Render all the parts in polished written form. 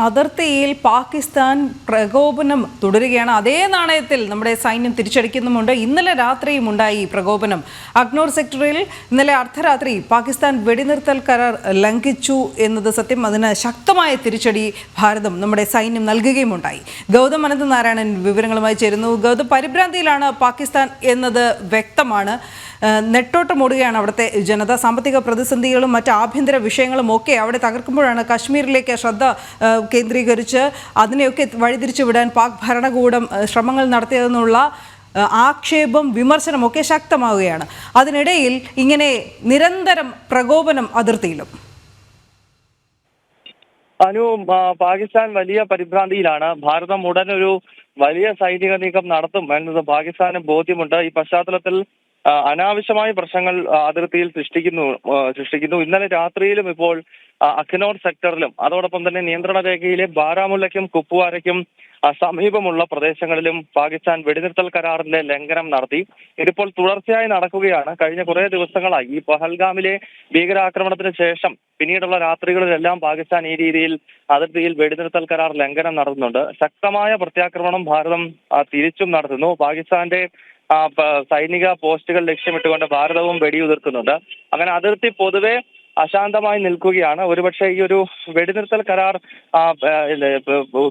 അതിർത്തിയിൽ പാകിസ്ഥാൻ പ്രകോപനം തുടരുകയാണ്. അതേ നാണയത്തിൽ നമ്മുടെ സൈന്യം തിരിച്ചടിക്കുന്നുമുണ്ട്. ഇന്നലെ രാത്രിയും ഉണ്ടായി ഈ പ്രകോപനം. അഗ്നോർ സെക്ടറിൽ ഇന്നലെ അർദ്ധരാത്രി പാകിസ്ഥാൻ വെടിനിർത്തൽ കരാർ ലംഘിച്ചു എന്നത് സത്യം. അതിന് ശക്തമായ തിരിച്ചടി ഭാരതം നമ്മുടെ സൈന്യം നൽകുകയുമുണ്ടായി. ഗൗതം അനന്തനാരായണൻ വിവരങ്ങളുമായി ചേരുന്നു. ഗൗതം, പരിഭ്രാന്തിയിലാണ് പാകിസ്ഥാൻ എന്നത് വ്യക്തമാണ്. നെട്ടോട്ടമോടുകയാണ് അവിടുത്തെ ജനത. സാമ്പത്തിക പ്രതിസന്ധികളും മറ്റ് ആഭ്യന്തര വിഷയങ്ങളും ഒക്കെ അവിടെ തകർക്കുമ്പോഴാണ് കശ്മീരിലേക്ക് ശ്രദ്ധ കേന്ദ്രീകരിച്ച് അതിനെയൊക്കെ വഴിതിരിച്ചു വിടാൻ പാക് ഭരണകൂടം ശ്രമങ്ങൾ നടത്തിയതെന്നുള്ള ആക്ഷേപം വിമർശനമൊക്കെ ശക്തമാവുകയാണ്. അതിനിടയിൽ ഇങ്ങനെ നിരന്തരം പ്രകോപനം അതിർത്തിയിലും. പാകിസ്ഥാൻ വലിയ പരിഭ്രാന്തിയിലാണ്. ഭാരതം ഉടനൊരു വലിയ സൈനിക നീക്കം നടത്തും എന്നത് പാകിസ്ഥാന് ബോധ്യമുണ്ട്. ഈ പശ്ചാത്തലത്തിൽ അനാവശ്യമായ പ്രശ്നങ്ങൾ അതിർത്തിയിൽ സൃഷ്ടിക്കുന്നു. ഇന്നലെ രാത്രിയിലും ഇപ്പോൾ അഖ്നോർ സെക്ടറിലും അതോടൊപ്പം തന്നെ നിയന്ത്രണ രേഖയിലെ ബാരാമുള്ളയ്ക്കും കുപ്വാരയ്ക്കും സമീപമുള്ള പ്രദേശങ്ങളിലും പാകിസ്ഥാൻ വെടിനിർത്തൽ കരാറിന്റെ ലംഘനം നടത്തി. ഇതിപ്പോൾ തുടർച്ചയായി നടക്കുകയാണ്. കഴിഞ്ഞ കുറേ ദിവസങ്ങളായി ഈ പഹൽഗാമിലെ ഭീകരാക്രമണത്തിന് ശേഷം പിന്നീടുള്ള രാത്രികളിലെല്ലാം പാകിസ്ഥാൻ ഈ രീതിയിൽ അതിർത്തിയിൽ വെടിനിർത്തൽ കരാർ ലംഘനം നടത്തുന്നുണ്ട്. ശക്തമായ പ്രത്യാക്രമണം ഭാരതം തിരിച്ചും നടത്തുന്നു. പാകിസ്ഥാന്റെ സൈനിക പോസ്റ്റുകൾ ലക്ഷ്യമിട്ടുകൊണ്ട് ഭാരതവും വെടിയുതിർക്കുന്നുണ്ട്. അങ്ങനെ അതിർത്തി പൊതുവെ അശാന്തമായി നിൽക്കുകയാണ്. ഒരുപക്ഷെ ഈ ഒരു വെടിനിർത്തൽ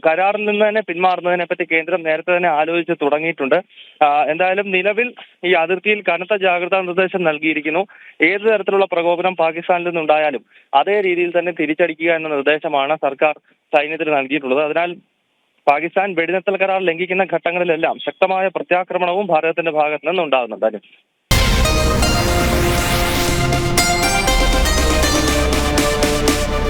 കരാറിൽ നിന്ന് തന്നെ പിന്മാറുന്നതിനെ പറ്റി കേന്ദ്രം നേരത്തെ തന്നെ ആലോചിച്ച് തുടങ്ങിയിട്ടുണ്ട്. എന്തായാലും നിലവിൽ ഈ അതിർത്തിയിൽ കനത്ത ജാഗ്രതാ നിർദ്ദേശം നൽകിയിരിക്കുന്നു. ഏത് തരത്തിലുള്ള പ്രകോപനം പാകിസ്ഥാനിൽ നിന്നുണ്ടായാലും അതേ രീതിയിൽ തന്നെ തിരിച്ചടിക്കുക എന്ന നിർദ്ദേശമാണ് സർക്കാർ സൈന്യത്തിന് നൽകിയിട്ടുള്ളത്. അതിനാൽ പാകിസ്ഥാൻ വെടിനിർത്തൽ കരാർ ലംഘിക്കുന്ന ഘട്ടങ്ങളിലെല്ലാം ശക്തമായ പ്രത്യാക്രമണവും ഭാരതത്തിന്റെ ഭാഗത്ത് നിന്നുണ്ടാകുന്നുണ്ട്.